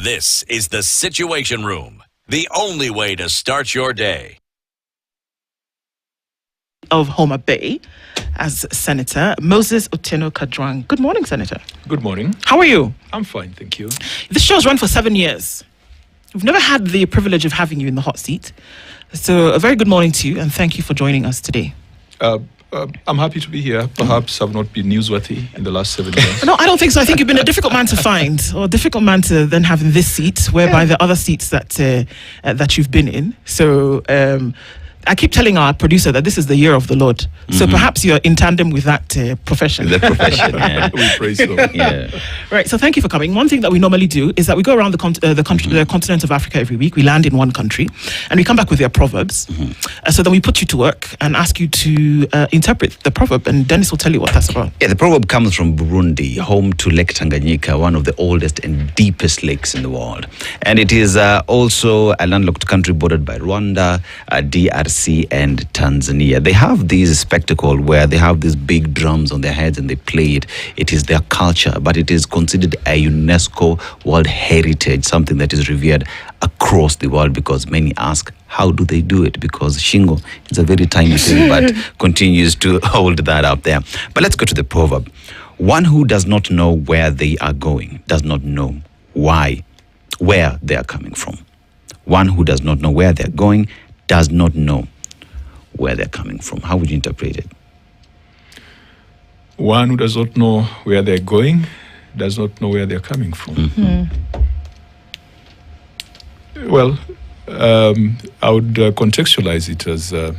This is the Situation Room, the only way to start your day. Of Homa Bay as Senator Moses Kajwang. Good morning, Senator. Good morning. How are you? I'm fine, thank you. This show's run for 7 years. We've never had the privilege of having you in the hot seat. So a very good morning to you, and thank you for joining us today. I'm happy to be here. Perhaps I've not been newsworthy in the last 7 years. No, I don't think so. I think you've been a difficult man to find, or a difficult man to then have in this seat, whereby the other seats that you've been in. So I keep telling our producer that this is the year of the Lord. Mm-hmm. So perhaps you're in tandem with that profession. The profession, yeah. We praise the Lord. Yeah. Right, so thank you for coming. One thing that we normally do is that we go around the continent of Africa every week. We land in one country and we come back with their proverbs. Mm-hmm. So then we put you to work and ask you to interpret the proverb, and Dennis will tell you what that's about. Yeah, the proverb comes from Burundi, home to Lake Tanganyika, one of the oldest and deepest lakes in the world. And it is also a landlocked country bordered by Rwanda, DRC, and Tanzania. They have this spectacle where they have these big drums on their heads and they play it. It is their culture, but it is considered a UNESCO World Heritage, something that is revered across the world, because many ask, how do they do it? Because Shingo is a very tiny thing, but continues to hold that up there. But let's go to the proverb. One who does not know where they are going does not know where they are coming from. One who does not know where they're going does not know where they're coming from. How would you interpret it? One who does not know where they're going does not know where they're coming from. Mm-hmm. Well, I would contextualize it as a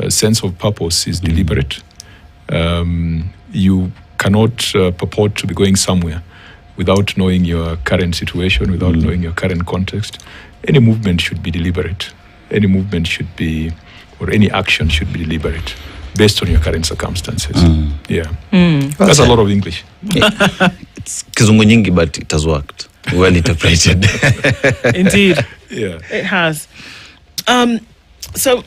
sense of purpose is deliberate. You cannot purport to be going somewhere without knowing your current situation, without knowing your current context. Any movement should be deliberate. Any movement should be, or any action should be deliberate based on your current circumstances. Yeah. That's a lot of English. Yeah. It's kizungu nyingi, but it has worked. Well interpreted. Indeed. Yeah. It has. So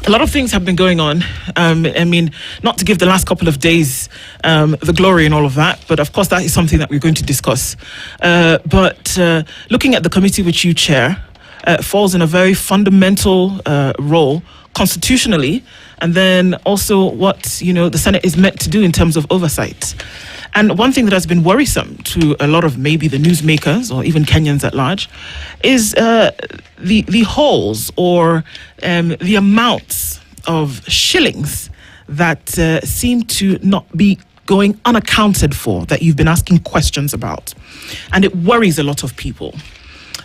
a lot of things have been going on. I mean, not to give the last couple of days the glory and all of that, but of course that is something that we're going to discuss. But looking at the committee which you chair, falls in a very fundamental role constitutionally, and then also what the Senate is meant to do in terms of oversight. And one thing that has been worrisome to a lot of maybe the newsmakers or even Kenyans at large is the holes or the amounts of shillings that seem to not be going unaccounted for, that you've been asking questions about. And it worries a lot of people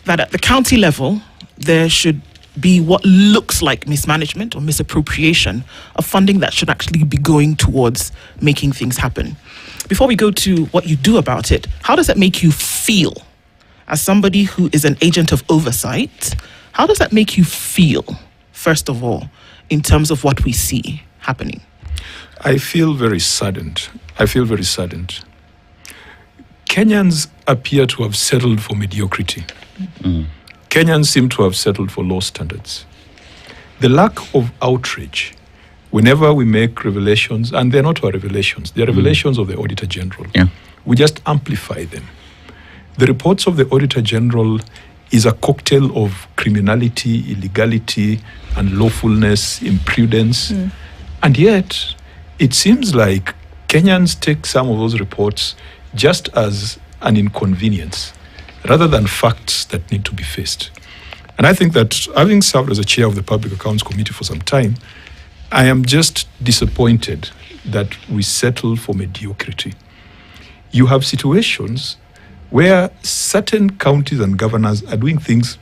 that at the county level, there should be what looks like mismanagement or misappropriation of funding that should actually be going towards making things happen. Before we go to what you do about it, how does that make you feel as somebody who is an agent of oversight? How does that make you feel, first of all, in terms of what we see happening? I feel very saddened. Kenyans appear to have settled for mediocrity. Kenyans seem to have settled for low standards. The lack of outrage, whenever we make revelations, and they're not our revelations, they're revelations of the Auditor General. Yeah. We just amplify them. The reports of the Auditor General is a cocktail of criminality, illegality, unlawfulness, imprudence. And yet, it seems like Kenyans take some of those reports just as an inconvenience, rather than facts that need to be faced. And I think that, having served as a chair of the Public Accounts Committee for some time, I am just disappointed that we settle for mediocrity. You have situations where certain counties and governors are doing things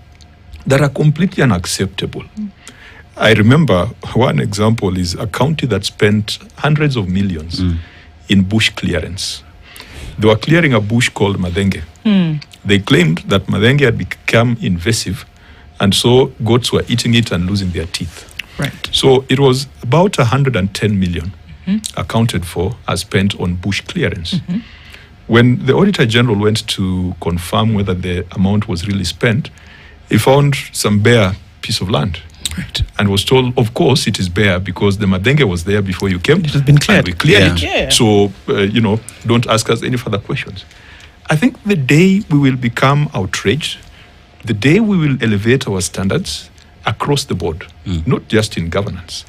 that are completely unacceptable. I remember one example is a county that spent hundreds of millions in bush clearance. They were clearing a bush called Madenge. They claimed that Madenge had become invasive, and so goats were eating it and losing their teeth. Right. So it was about 110 million accounted for as spent on bush clearance. When the Auditor General went to confirm whether the amount was really spent, he found some bare piece of land. Right. And was told, of course, it is bare because the Madenge was there before you came. It has been cleared. And we cleared Yeah. it. So, don't ask us any further questions. I think the day we will become outraged, the day we will elevate our standards across the board, not just in governance,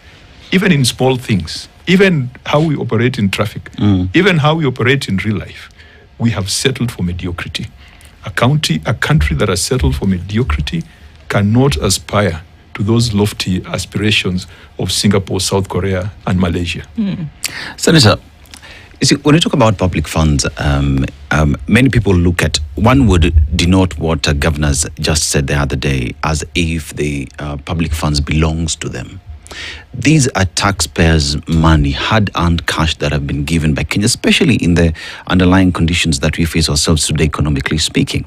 even in small things, even how we operate in traffic, even how we operate in real life, we have settled for mediocrity. A country that has settled for mediocrity cannot aspire to those lofty aspirations of Singapore, South Korea, and Malaysia. Senator, you see, when you talk about public funds, many people look at, one would denote what governors just said the other day as if the public funds belongs to them. These are taxpayers' money, hard-earned cash that have been given by Kenya, especially in the underlying conditions that we face ourselves today, economically speaking.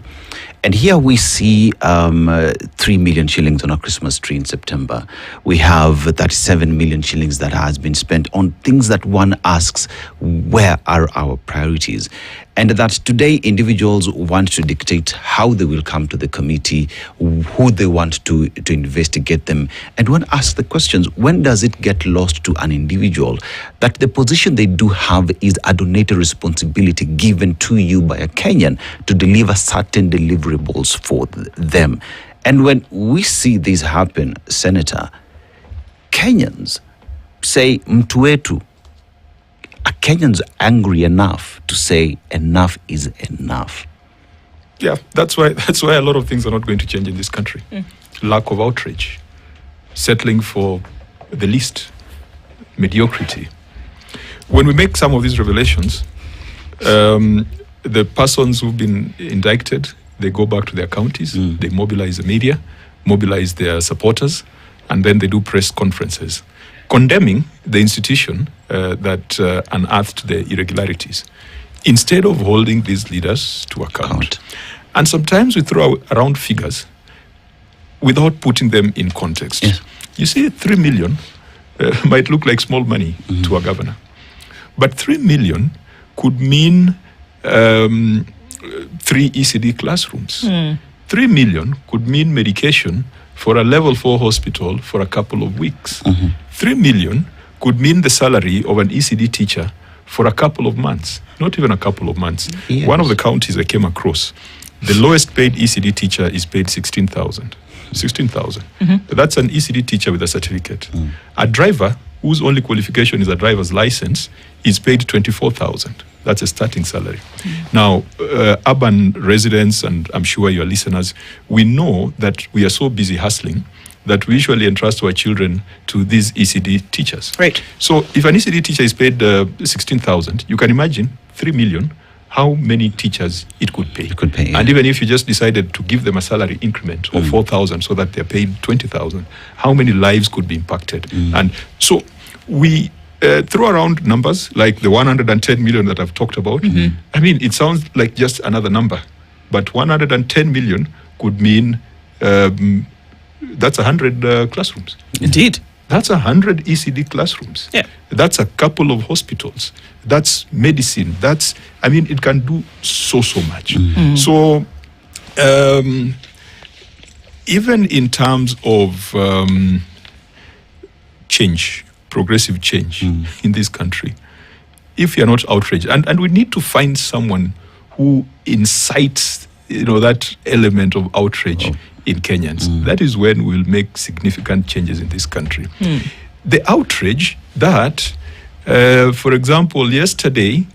And here we see 3 million shillings on a Christmas tree in September. We have 37 million shillings that has been spent on things that one asks, where are our priorities? And that today individuals want to dictate how they will come to the committee, who they want to investigate them. And one asks the questions, when does it get lost to an individual that the position they do have is a donated responsibility given to you by a Kenyan to deliver certain deliverables for them? And when we see this happen, Senator, Kenyans say, mtu wetu. Are Kenyans angry enough to say enough is enough? Yeah, that's why a lot of things are not going to change in this country. Lack of outrage, settling for the least, mediocrity. When we make some of these revelations, the persons who've been indicted, they go back to their counties, they mobilize the media, mobilize their supporters, and then they do press conferences condemning the institution that unearthed the irregularities, instead of holding these leaders to account. And sometimes we throw around figures without putting them in context. Yes. You see, 3 million might look like small money to a governor, but 3 million could mean 3 ECD classrooms. 3 million could mean medication for a level 4 hospital for a couple of weeks. 3 million could mean the salary of an ECD teacher for a couple of months, not even a couple of months. Yes. One of the counties I came across, the lowest paid ECD teacher is paid 16,000. 16,000. That's an ECD teacher with a certificate. A driver whose only qualification is a driver's license is paid 24,000. That's a starting salary. Now, urban residents, and I'm sure your listeners, we know that we are so busy hustling that we usually entrust our children to these ECD teachers. Right. So if an ECD teacher is paid 16,000, you can imagine 3 million, how many teachers it could pay. It could pay, yeah. And even if you just decided to give them a salary increment of 4,000 so that they're paid 20,000, how many lives could be impacted? And so we throw around numbers like the 110 million that I've talked about. I mean, it sounds like just another number, but 110 million could mean that's 100 classrooms. Indeed. That's 100 ECD classrooms. Yeah. That's a couple of hospitals. That's medicine. I mean, it can do so much. So, even in terms of change, progressive change in this country, if you're not outraged, and we need to find someone who incites, that element of outrage in Kenyans. That is when we'll make significant changes in this country. The outrage that, for example, yesterday,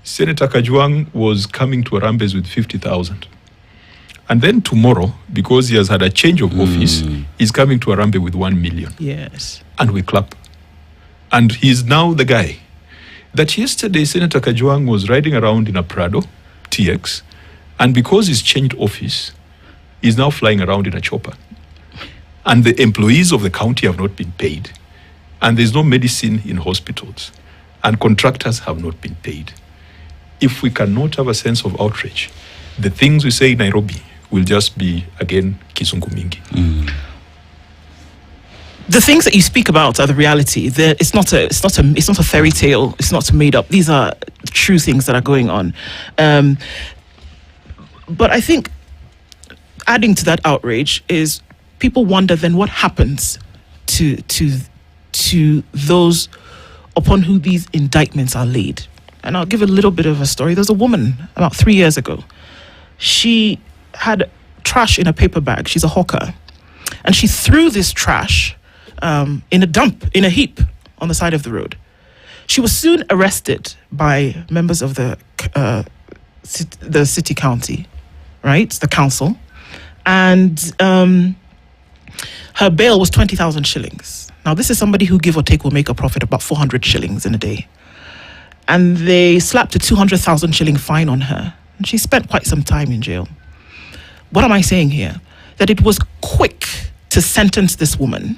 Senator Kajwang was coming to Harambes with 50,000. And then tomorrow, because he has had a change of office, he's coming to Harambee with 1 million. Yes. And we clap. And he's now the guy. That yesterday, Senator Kajwang was riding around in a Prado, TX, and because he's changed office, he's now flying around in a chopper. And the employees of the county have not been paid. And there's no medicine in hospitals. And contractors have not been paid. If we cannot have a sense of outrage, the things we say in Nairobi will just be, again, Kizungu Mingi. The things that you speak about are the reality. It's not a fairy tale. It's not made up. These are true things that are going on. But I think adding to that outrage is people wonder then what happens to those upon who these indictments are laid. And I'll give a little bit of a story. There's a woman about 3 years ago she had trash in a paper bag. She's a hawker. And she threw this trash in a heap on the side of the road. She was soon arrested by members of the city county, right? The council. And her bail was 20,000 shillings. Now, this is somebody who, give or take, will make a profit of about 400 shillings in a day. And they slapped a 200,000 shilling fine on her. And she spent quite some time in jail. What am I saying here? That it was quick to sentence this woman,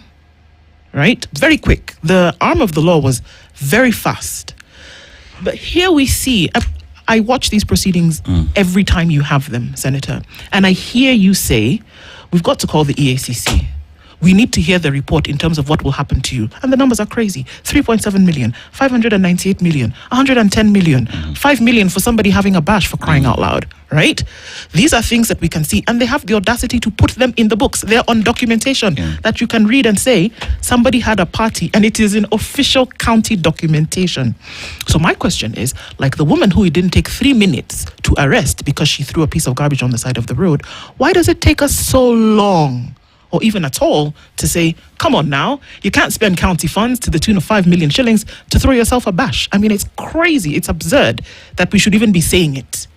right? Very quick. The arm of the law was very fast. But here we see, I watch these proceedings every time you have them, Senator. And I hear you say, we've got to call the EACC. We need to hear the report in terms of what will happen to you. And the numbers are crazy. 3.7 million, 598 million, 110 million, 5 million for somebody having a bash, for crying out loud, right? These are things that we can see, and they have the audacity to put them in the books. They're on documentation that you can read and say, somebody had a party, and it is in official county documentation. So my question is, like the woman who it didn't take 3 minutes to arrest because she threw a piece of garbage on the side of the road, why does it take us so long, or even at all, to say, come on now, you can't spend county funds to the tune of 5 million shillings to throw yourself a bash? I mean, it's crazy. It's absurd that we should even be saying it.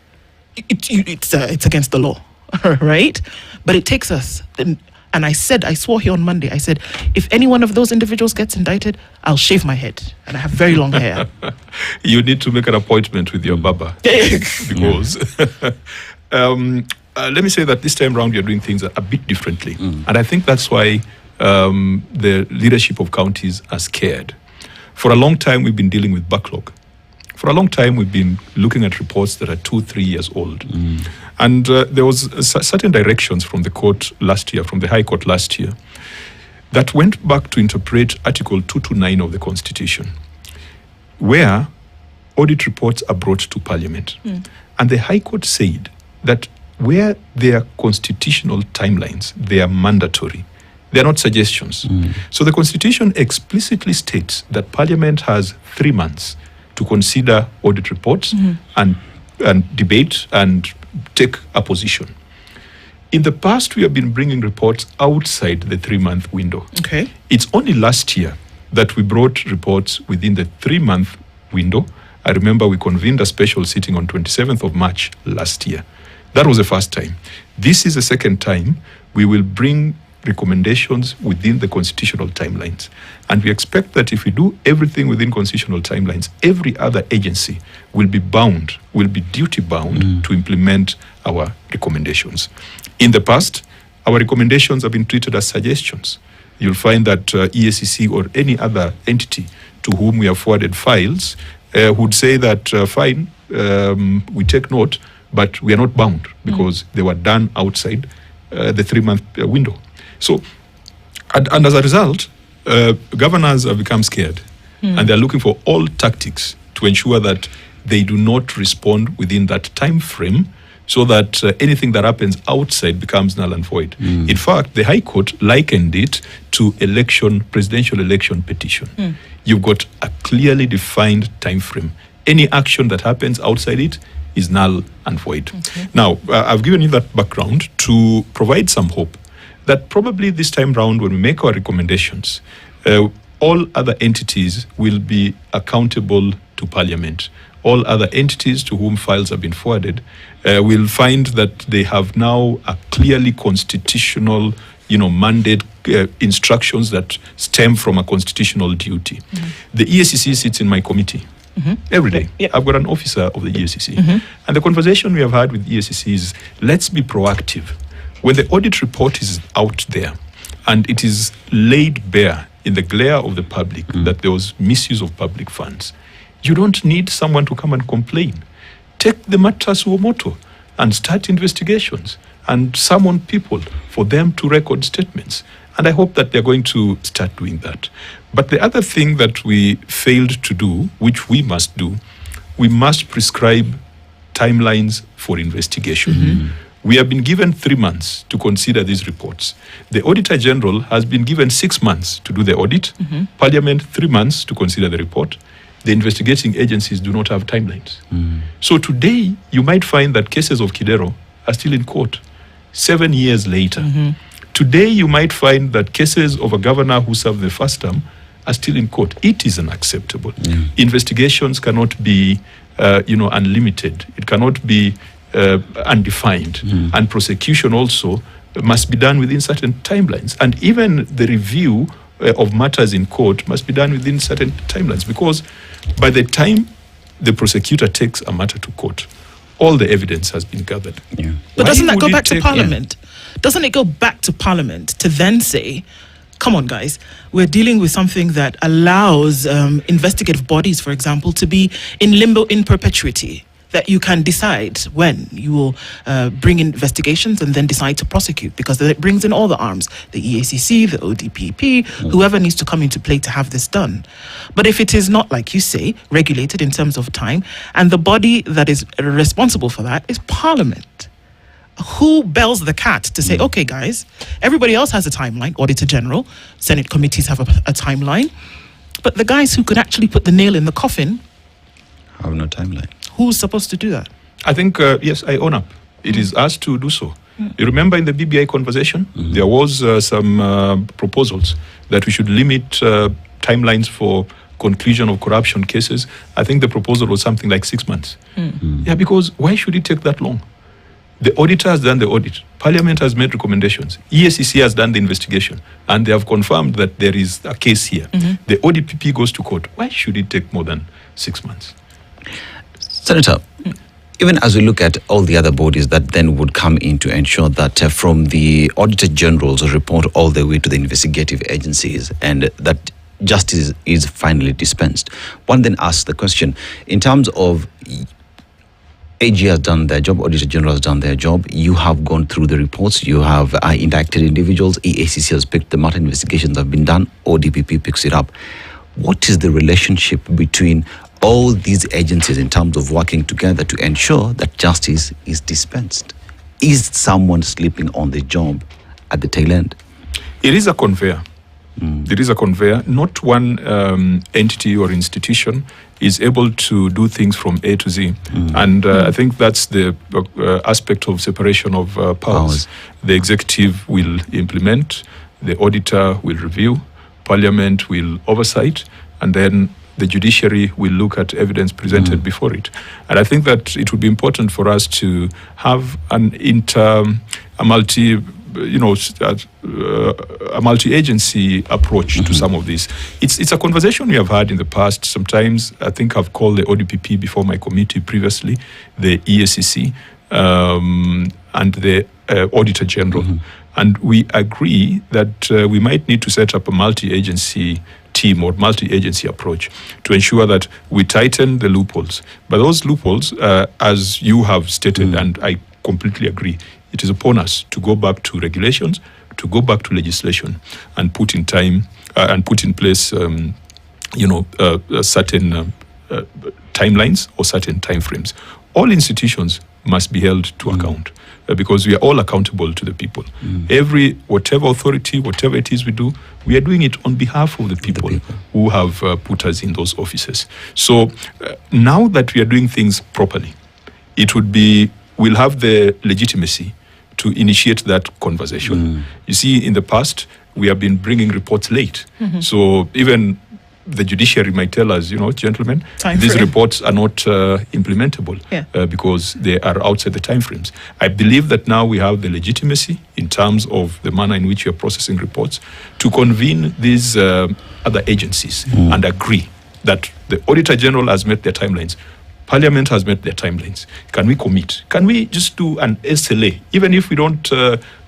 It's against the law, right? But it takes us. And I swore here on Monday, I said, if any one of those individuals gets indicted, I'll shave my head. And I have very long hair. You need to make an appointment with your barber. Because... let me say that this time around, you're doing things a bit differently. And I think that's why the leadership of counties are scared. For a long time, we've been dealing with backlog. For a long time, we've been looking at reports that are 2-3 years old. And there was certain directions from the court last year, from the High Court last year, that went back to interpret Article 229 of the Constitution, where audit reports are brought to Parliament. And the High Court said that where they are constitutional timelines, they are mandatory. They are not suggestions. So the Constitution explicitly states that Parliament has 3 months to consider audit reports and debate and take a position. In the past, we have been bringing reports outside the 3-month window. Okay. It's only last year that we brought reports within the 3-month window. I remember we convened a special sitting on 27th of March last year. That was the first time. This is the second time we will bring recommendations within the constitutional timelines. And we expect that if we do everything within constitutional timelines, every other agency will be duty bound to implement our recommendations. In the past, our recommendations have been treated as suggestions. You'll find that EACC or any other entity to whom we have forwarded files would say that, fine, we take note, but we are not bound because they were done outside the 3-month window. So, and as a result, governors have become scared and they're looking for all tactics to ensure that they do not respond within that time frame so that anything that happens outside becomes null and void. In fact, the High Court likened it to presidential election petition. You've got a clearly defined time frame. Any action that happens outside it is null and void. Now, I've given you that background to provide some hope that probably this time round when we make our recommendations, all other entities will be accountable to Parliament. All other entities to whom files have been forwarded will find that they have now a clearly constitutional mandate instructions that stem from a constitutional duty. The EACC sits in my committee. Every day. I've got an officer of the EACC. And the conversation we have had with EACC is, let's be proactive. When the audit report is out there and it is laid bare in the glare of the public that there was misuse of public funds, you don't need someone to come and complain. Take the matter suo moto and start investigations and summon people for them to record statements. And I hope that they're going to start doing that. But the other thing that we failed to do, which we must do, we must prescribe timelines for investigation. We have been given 3 months to consider these reports. The Auditor General has been given 6 months to do the audit. Parliament, 3 months to consider the report. The investigating agencies do not have timelines. So today, you might find that cases of Kidero are still in court 7 years later. Today, you might find that cases of a governor who served the first term are still in court. It is unacceptable. Investigations cannot be, unlimited. It cannot be undefined. And prosecution also must be done within certain timelines. And even the review of matters in court must be done within certain timelines, because by the time the prosecutor takes a matter to court, all the evidence has been gathered. But doesn't that go back to Parliament? Doesn't it go back to Parliament to then say, come on, guys, we're dealing with something that allows investigative bodies, for example, to be in limbo in perpetuity, that you can decide when you will bring in investigations and then decide to prosecute, because then it brings in all the arms, the EACC, the ODPP, whoever needs to come into play to have this done. But if it is not, like you say, regulated in terms of time, and the body that is responsible for that is Parliament, who bells the cat to say, okay, guys, everybody else has a timeline, Auditor General, Senate committees have a timeline, but the guys who could actually put the nail in the coffin have no timeline. Who's supposed to do that? I think, yes, I own up. It is us to do so. You remember in the BBI conversation, there was some proposals that we should limit timelines for conclusion of corruption cases. I think the proposal was something like 6 months. Yeah, because why should it take that long? The auditor has done the audit. Parliament has made recommendations. EACC has done the investigation. And they have confirmed that there is a case here. The ODPP goes to court. Why should it take more than 6 months? Senator, even as we look at all the other bodies that then would come in to ensure that from the Auditor General's report all the way to the investigative agencies, and that justice is finally dispensed, one then asks the question, in terms of AG has done their job, Auditor General has done their job, you have gone through the reports, you have indicted individuals, EACC has picked the matter, investigations have been done, ODPP picks it up. What is the relationship between all these agencies in terms of working together to ensure that justice is dispensed? Is someone sleeping on the job at the tail end? It is a conveyor. It is a conveyor. Not one entity or institution is able to do things from A to Z. And I think that's the aspect of separation of powers. The executive will implement, the auditor will review, Parliament will oversight, and then the judiciary will look at evidence presented before it. And I think that it would be important for us to have a multi-agency approach to some of this. It's a conversation we have had in the past. Sometimes I think I've called the ODPP before my committee previously, the EACC, and the Auditor General. And we agree that we might need to set up a multi-agency team or multi-agency approach to ensure that we tighten the loopholes. But those loopholes, as you have stated, and I completely agree, it is upon us to go back to regulations, to go back to legislation, and put in place, certain timelines or certain timeframes. All institutions must be held to account, because we are all accountable to the people. Whatever authority, whatever it is we do, we are doing it on behalf of the people who have put us in those offices. So now that we are doing things properly, we'll have the legitimacy to initiate that conversation. You see, in the past, we have been bringing reports late. So even the judiciary might tell us, gentlemen, these reports are not implementable because they are outside the timeframes. I believe that now we have the legitimacy in terms of the manner in which we are processing reports to convene these other agencies and agree that the Auditor General has met their timelines. Parliament has met their timelines. Can we commit? Can we just do an SLA? Even if we don't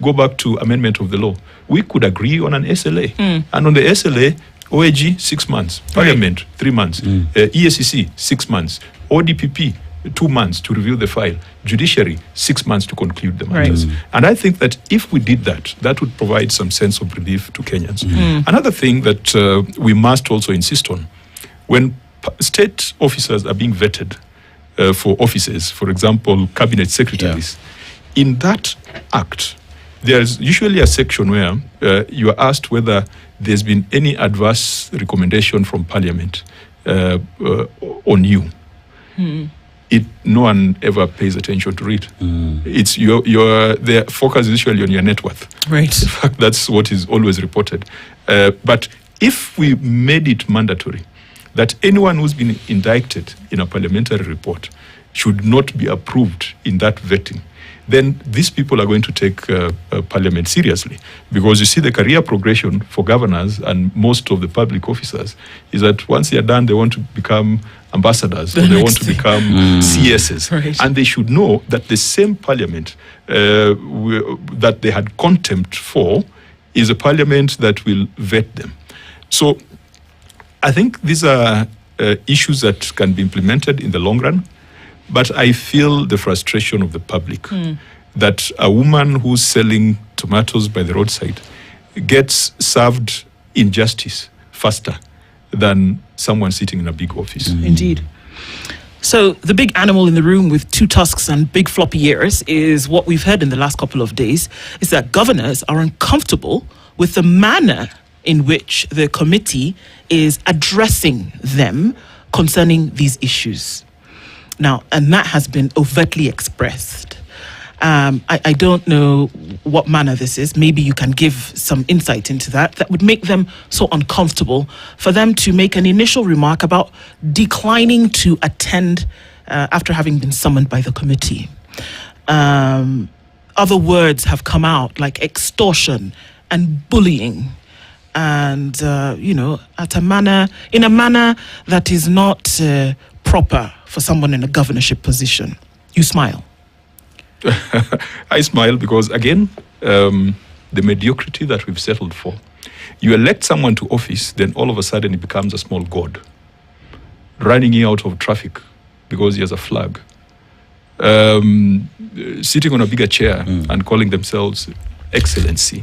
go back to amendment of the law, we could agree on an SLA. And on the SLA, OAG, 6 months. Parliament, 3 months. EACC, 6 months. ODPP, 2 months to review the file. Judiciary, 6 months to conclude the matters. And I think that if we did that, that would provide some sense of relief to Kenyans. Another thing that we must also insist on, when state officers are being vetted for offices, for example, cabinet secretaries, in that act, there's usually a section where you are asked whether there's been any adverse recommendation from Parliament on you. no one ever pays attention to it. It's their focus is usually on your net worth. Right. In fact, that's what is always reported. But if we made it mandatory that anyone who's been indicted in a parliamentary report should not be approved in that vetting, then these people are going to take Parliament seriously. Because you see, the career progression for governors and most of the public officers is that once they're done, they want to become ambassadors, or they want to become CSs. Right. And they should know that the same Parliament that they had contempt for is a Parliament that will vet them. So I think these are issues that can be implemented in the long run. But I feel the frustration of the public that a woman who's selling tomatoes by the roadside gets served injustice faster than someone sitting in a big office. Indeed. So the big animal in the room with 2 tusks and big floppy ears is what we've heard in the last couple of days, is that governors are uncomfortable with the manner in which the committee is addressing them concerning these issues. Now, and that has been overtly expressed. I don't know what manner this is. Maybe you can give some insight into that. That would make them so uncomfortable for them to make an initial remark about declining to attend after having been summoned by the committee. Other words have come out like extortion and bullying, and in a manner that is not proper for someone in a governorship position. You smile. I smile because, again, the mediocrity that we've settled for. You elect someone to office, then all of a sudden he becomes a small god, running in out of traffic because he has a flag, sitting on a bigger chair and calling themselves excellency,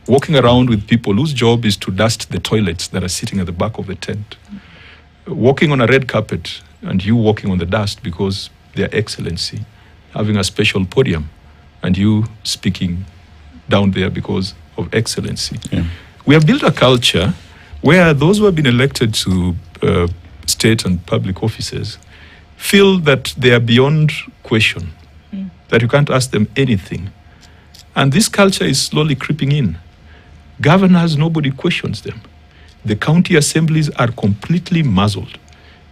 walking around with people whose job is to dust the toilets that are sitting at the back of the tent, walking on a red carpet, and you walking on the dust because their excellency, having a special podium, and you speaking down there because of excellency. Yeah. We have built a culture where those who have been elected to state and public offices feel that they are beyond question, that you can't ask them anything. And this culture is slowly creeping in. Governors, nobody questions them. The county assemblies are completely muzzled.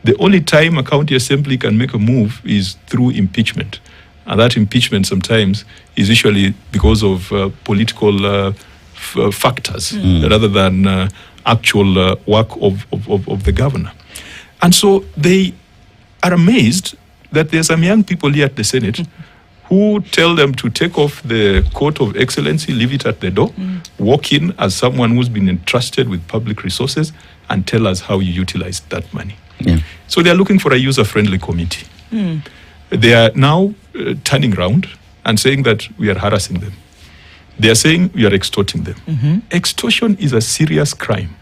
The only time a county assembly can make a move is through impeachment. And that impeachment sometimes is usually because of political factors rather than actual work of the governor. And so they are amazed that there are some young people here at the Senate who tell them to take off the coat of excellency, leave it at the door, walk in as someone who's been entrusted with public resources, and tell us how you utilized that money. Yeah. So they are looking for a user-friendly committee. They are now turning around and saying that we are harassing them. They are saying we are extorting them. Extortion is a serious crime.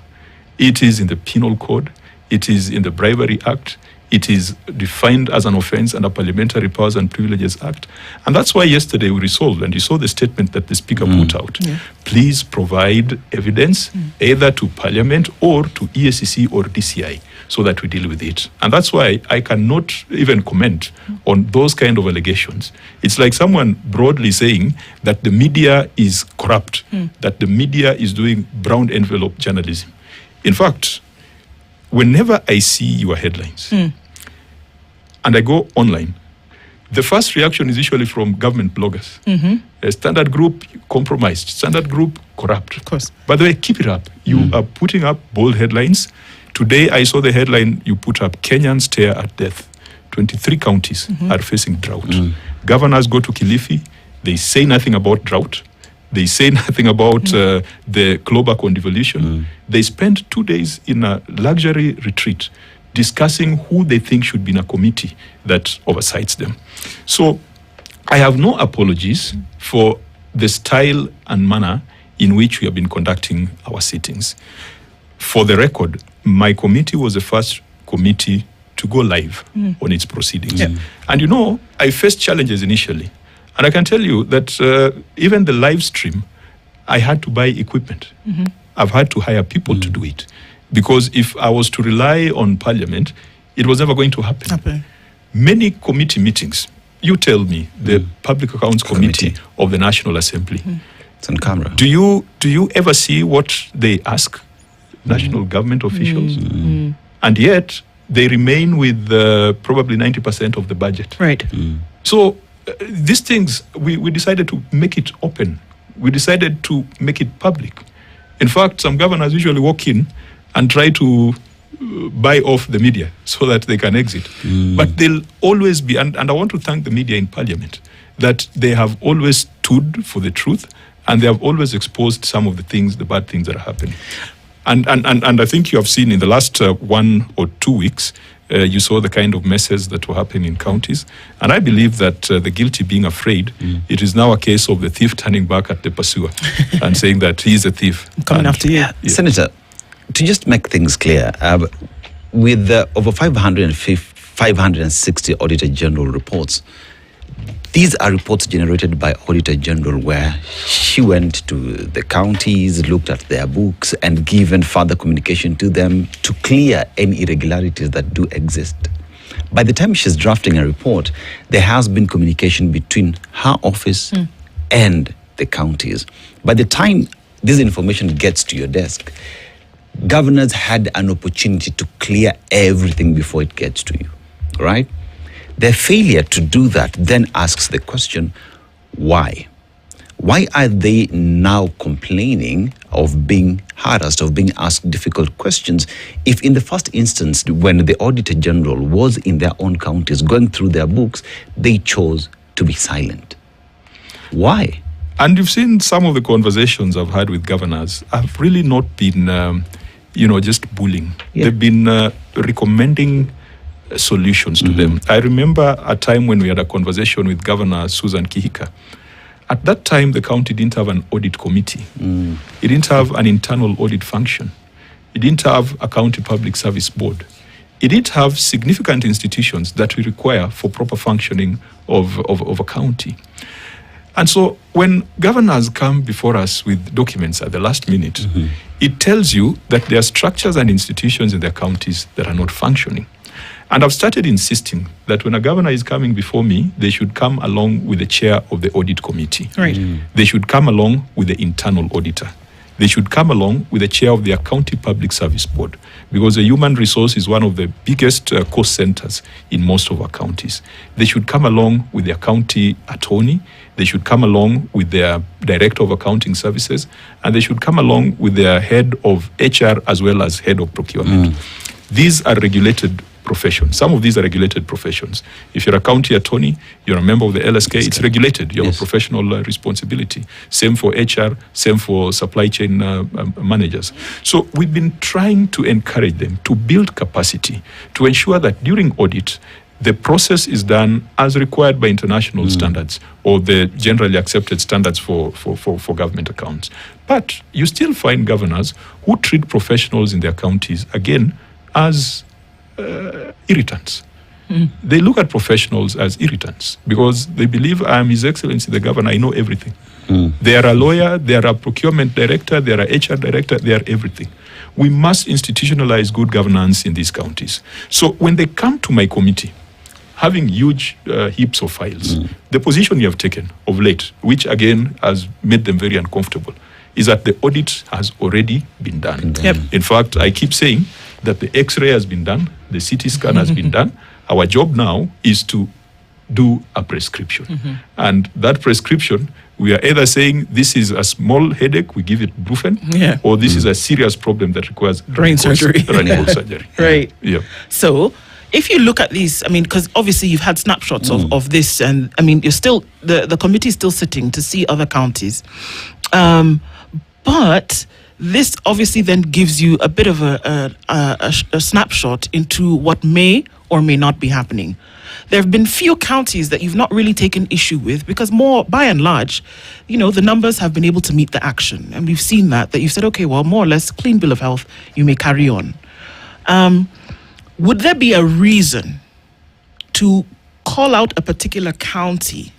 It is in the Penal Code. It is in the Bribery Act. It is defined as an offense under Parliamentary Powers and Privileges Act. And that's why yesterday we resolved, and you saw the statement that the Speaker put out. Yeah. Please provide evidence either to Parliament or to EACC or DCI so that we deal with it. And that's why I cannot even comment on those kind of allegations. It's like someone broadly saying that the media is corrupt, that the media is doing brown envelope journalism. In fact, whenever I see your headlines and I go online, the first reaction is usually from government bloggers. Standard Group compromised, Standard Group corrupt. Of course. By the way, keep it up. You are putting up bold headlines. Today I saw the headline you put up, Kenyans stare at death. 23 counties are facing drought. Governors go to Kilifi, they say nothing about drought. They say nothing about the clawback on devolution. They spend 2 days in a luxury retreat discussing who they think should be in a committee that oversights them. So I have no apologies for the style and manner in which we have been conducting our sittings. For the record, my committee was the first committee to go live on its proceedings. And I faced challenges initially. And I can tell you that even the live stream, I had to buy equipment. I've had to hire people to do it. Because if I was to rely on Parliament, it was never going to happen. many committee meetings. You tell me, the Public Accounts Committee of the National Assembly. It's on camera. Do you ever see what they ask national government officials? And yet they remain with probably 90% of the budget. Right. So these things, we decided to make it open. We decided to make it public. In fact, some governors usually walk in and try to buy off the media so that they can exit. But they'll always be, and I want to thank the media in Parliament, that they have always stood for the truth, and they have always exposed some of the things, the bad things that are happening. And I think you have seen in the last 1 or 2 weeks, you saw the kind of messes that were happening in counties. And I believe that the guilty being afraid, it is now a case of the thief turning back at the pursuer and saying that he is a thief. Coming after you. Yeah. Senator, to just make things clear, with over 560 Auditor General reports, these are reports generated by Auditor General where she went to the counties, looked at their books, and given further communication to them to clear any irregularities that do exist. By the time she's drafting a report, there has been communication between her office and the counties. By the time this information gets to your desk, governors had an opportunity to clear everything before it gets to you, right? Their failure to do that then asks the question, why? Why are they now complaining of being harassed, of being asked difficult questions, if in the first instance, when the Auditor General was in their own counties going through their books, they chose to be silent? Why? And you've seen some of the conversations I've had with governors have really not been, just bullying. Yeah. They've been recommending solutions to them. I remember a time when we had a conversation with Governor Susan Kihika. At that time, the county didn't have an audit committee. It didn't have an internal audit function. It didn't have a county public service board. It didn't have significant institutions that we require for proper functioning of a county. And so when governors come before us with documents at the last minute, it tells you that there are structures and institutions in their counties that are not functioning. And I've started insisting that when a governor is coming before me, they should come along with the chair of the audit committee. Right. They should come along with the internal auditor. They should come along with the chair of their county public service board, because the human resource is one of the biggest cost centers in most of our counties. They should come along with their county attorney. They should come along with their director of accounting services, and they should come along with their head of HR as well as head of procurement. These are regulated professions. Some of these are regulated professions. If you're a county attorney, you're a member of the LSK, it's regulated. You have a professional responsibility. Same for HR, same for supply chain managers. So we've been trying to encourage them to build capacity to ensure that during audit, the process is done as required by international standards or the generally accepted standards for government accounts. But you still find governors who treat professionals in their counties, again, as irritants. They look at professionals as irritants because they believe I am His Excellency the Governor, I know everything. They are a lawyer, they are a procurement director, they are a HR director, they are everything. We must institutionalize good governance in these counties. So when they come to my committee, having huge heaps of files, the position you have taken of late, which again has made them very uncomfortable, is that the audit has already been done. In fact, I keep saying that the X-ray has been done, the CT scan has been done. Our job now is to do a prescription. And that prescription, we are either saying this is a small headache, we give it Brufen, or this is a serious problem that requires brain surgery. surgery. Right. Yeah. So if you look at these, I mean, because obviously you've had snapshots of this, and I mean, you're still, the committee is still sitting to see other counties. But this obviously then gives you a bit of a snapshot into what may or may not be happening. There have been few counties that you've not really taken issue with because more, by and large, the numbers have been able to meet the action. And we've seen that you've said, okay, well, more or less, clean bill of health, you may carry on. Would there be a reason to call out a particular county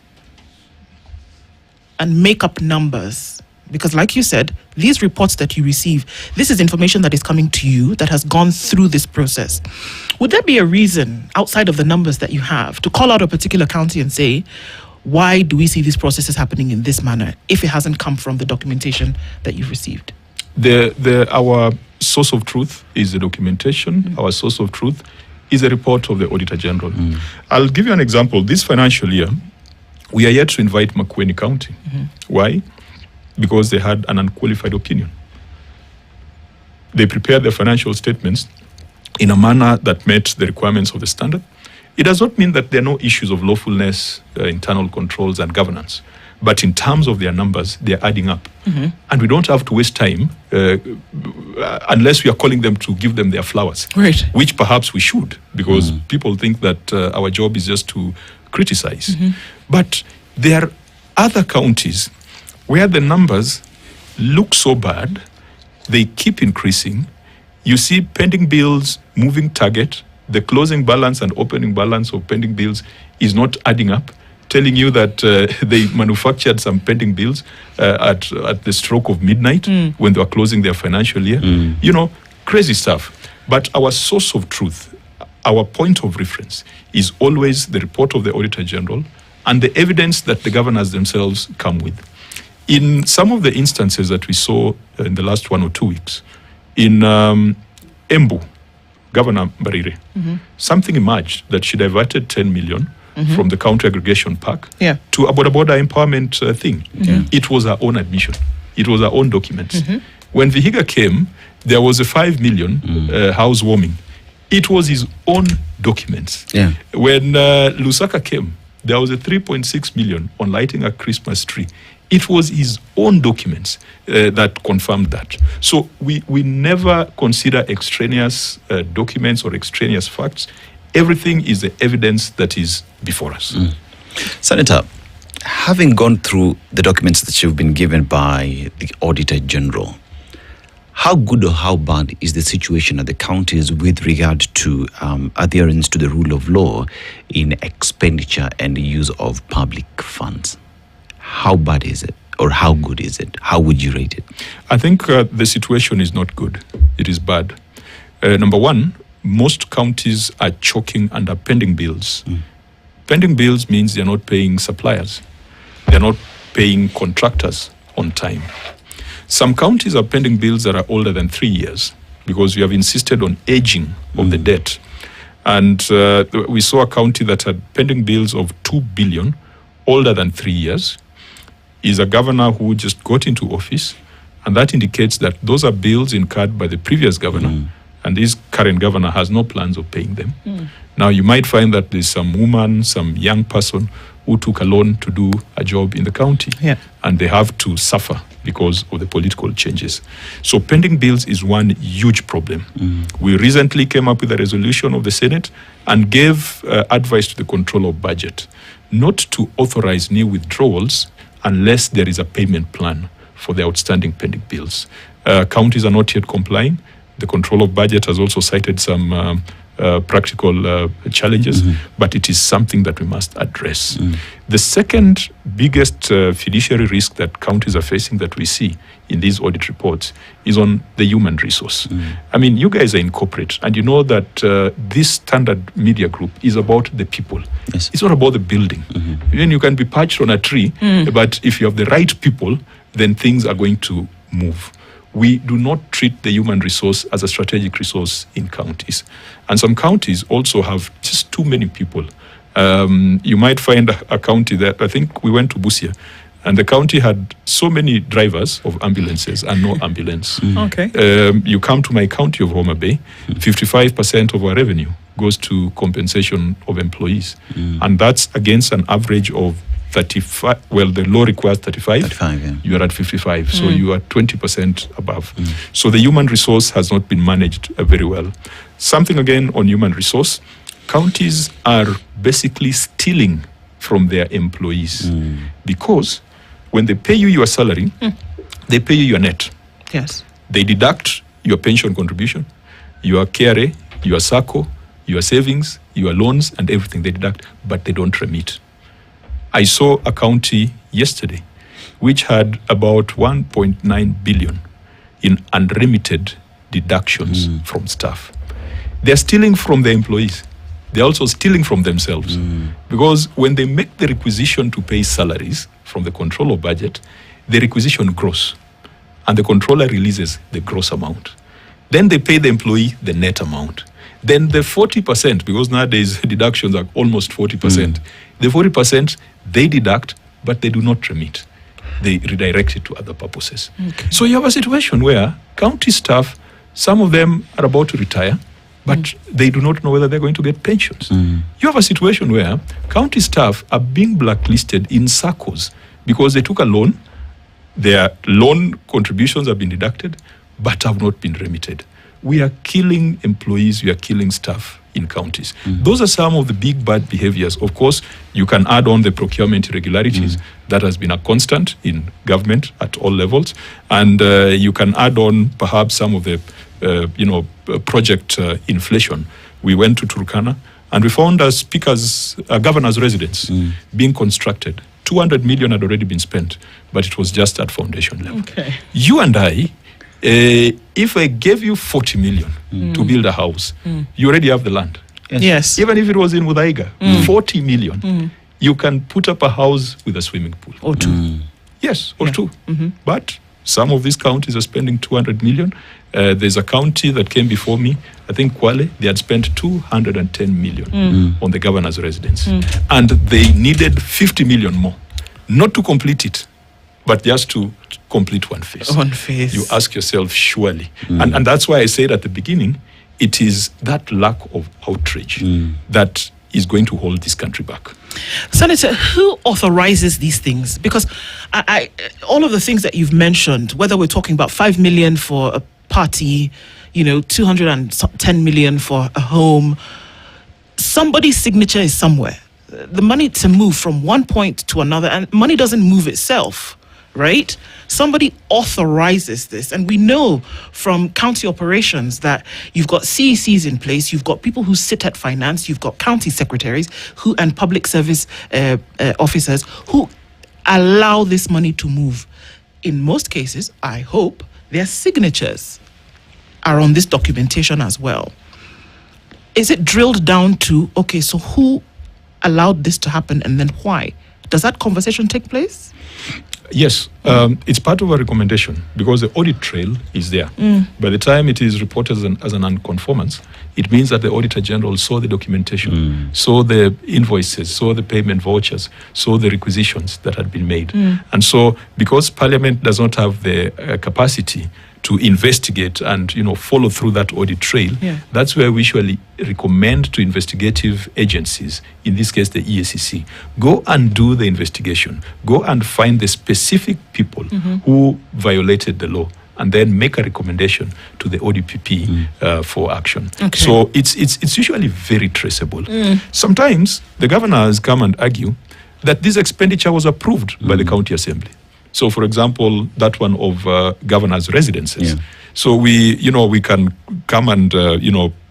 and make up numbers Because like you said, these reports that you receive, this is information that is coming to you that has gone through this process. Would there be a reason outside of the numbers that you have to call out a particular county and say, why do we see these processes happening in this manner if it hasn't come from the documentation that you've received? Our source of truth is the documentation. Our source of truth is a report of the Auditor General. I'll give you an example. This financial year, we are yet to invite Makueni County. Why? Because they had an unqualified opinion. They prepared their financial statements in a manner that met the requirements of the standard. It does not mean that there are no issues of lawfulness, internal controls and governance. But in terms of their numbers, they're adding up. And we don't have to waste time unless we are calling them to give them their flowers. Right. Which perhaps we should, because people think that our job is just to criticize. But there are other counties where the numbers look so bad, they keep increasing. You see pending bills, moving target, the closing balance and opening balance of pending bills is not adding up, telling you that they manufactured some pending bills at the stroke of midnight when they were closing their financial year. You know, crazy stuff. But our source of truth, our point of reference is always the report of the Auditor General and the evidence that the governors themselves come with. In some of the instances that we saw in the last 1 or 2 weeks, in Embu, Governor Mbarire, something emerged that she diverted 10 million from the county aggregation park to a border empowerment thing. It was her own admission. It was her own documents. When Vihiga came, there was a 5 million housewarming. It was his own documents. When Lusaka came, there was a 3.6 million on lighting a Christmas tree. It was his own documents that confirmed that. So we never consider extraneous documents or extraneous facts. Everything is the evidence that is before us. Senator, having gone through the documents that you've been given by the Auditor General, how good or how bad is the situation at the counties with regard to adherence to the rule of law in expenditure and use of public funds? How bad is it? Or how good is it? How would you rate it? I think the situation is not good. It is bad. Number one, most counties are choking under pending bills. Pending bills means they're not paying suppliers. They're not paying contractors on time. Some counties are pending bills that are older than 3 years because we have insisted on aging of the debt. And we saw a county that had pending bills of 2 billion, older than 3 years, is a governor who just got into office. And that indicates that those are bills incurred by the previous governor. And this current governor has no plans of paying them. Now, you might find that there's some woman, some young person who took a loan to do a job in the county. And they have to suffer because of the political changes. So pending bills is one huge problem. We recently came up with a resolution of the Senate and gave advice to the control of budget not to authorize new withdrawals unless there is a payment plan for the outstanding pending bills. Counties are not yet complying. The control of budget has also cited some practical challenges, but it is something that we must address. The second biggest fiduciary risk that counties are facing that we see in these audit reports is on the human resource. I mean, you guys are in corporate, and you know that this Standard Media Group is about the people. It's not about the building. Even you can be perched on a tree, but if you have the right people, then things are going to move. We do not treat the human resource as a strategic resource in counties. And some counties also have just too many people. You might find a county that, I think we went to Busia, and the county had so many drivers of ambulances and no ambulance. You come to my county of Homa Bay, 55% of our revenue goes to compensation of employees. And that's against an average of 35, well, the law requires 35, you are at 55, so you are 20% above. So the human resource has not been managed very well. Something again on human resource, counties are basically stealing from their employees because when they pay you your salary, they pay you your net. They deduct your pension contribution, your KRA, your SACCO, your savings, your loans, and everything they deduct, but they don't remit. I saw a county yesterday which had about 1.9 billion in unremitted deductions from staff. They're stealing from the employees. They're also stealing from themselves. Because when they make the requisition to pay salaries from the controller budget, the requisition grows. And the controller releases the gross amount. Then they pay the employee the net amount. Then the 40%, because nowadays deductions are almost 40%, the 40% they deduct, but they do not remit. They redirect it to other purposes. Okay. So you have a situation where county staff, some of them are about to retire, but they do not know whether they're going to get pensions. You have a situation where county staff are being blacklisted in SACCOs because they took a loan, their loan contributions have been deducted, but have not been remitted. We are killing employees, we are killing staff in counties. Those are some of the big bad behaviors. Of course, you can add on the procurement irregularities. That has been a constant in government at all levels. And you can add on perhaps some of the project inflation. We went to Turkana and we found a governor's residence being constructed. 200 million had already been spent, but it was just at foundation level. Okay. You and I, if I gave you 40 million to build a house, you already have the land. Yes. Even if it was in Mudaiga, 40 million, you can put up a house with a swimming pool. Or two. Yes, or two. But some of these counties are spending 200 million. There's a county that came before me, I think Kwale, they had spent 210 million on the governor's residence. And they needed 50 million more, not to complete it, but just to complete one phase. One phase. You ask yourself, surely. And that's why I said at the beginning, it is that lack of outrage that is going to hold this country back. Senator, who authorizes these things? Because all of the things that you've mentioned, whether we're talking about 5 million for a party, 210 million for a home, somebody's signature is somewhere. The money to move from one point to another, and money doesn't move itself, right? Somebody authorizes this. And we know from county operations that you've got CECs in place, you've got people who sit at finance, you've got county secretaries and public service officers who allow this money to move. In most cases, I hope, their signatures are on this documentation as well. Is it drilled down to, okay, so who allowed this to happen and then why? Does that conversation take place? Yes, it's part of a recommendation because the audit trail is there. By the time it is reported as an unconformance, it means that the Auditor General saw the documentation, saw the invoices, saw the payment vouchers, saw the requisitions that had been made. And so because Parliament does not have the capacity to investigate and follow through that audit trail, that's where we usually recommend to investigative agencies, in this case the EACC, go and do the investigation, go and find the specific people who violated the law, and then make a recommendation to the ODPP for action. Okay. So it's usually very traceable. Sometimes the governors come and argue that this expenditure was approved by the county assembly. So, for example, that one of governors' residences. So we can come and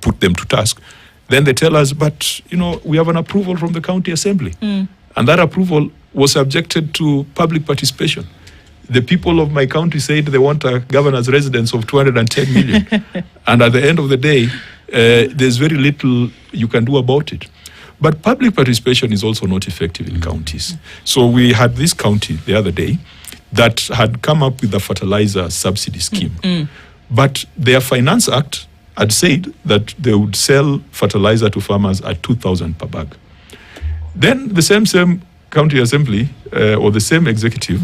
put them to task. Then they tell us, but we have an approval from the county assembly, and that approval was subjected to public participation. The people of my county said they want a governor's residence of 210 million, and at the end of the day, there's very little you can do about it. But public participation is also not effective in counties. So we had this county the other day that had come up with a fertilizer subsidy scheme. But their Finance Act had said that they would sell fertilizer to farmers at 2,000 per bag. Then the same county assembly or the same executive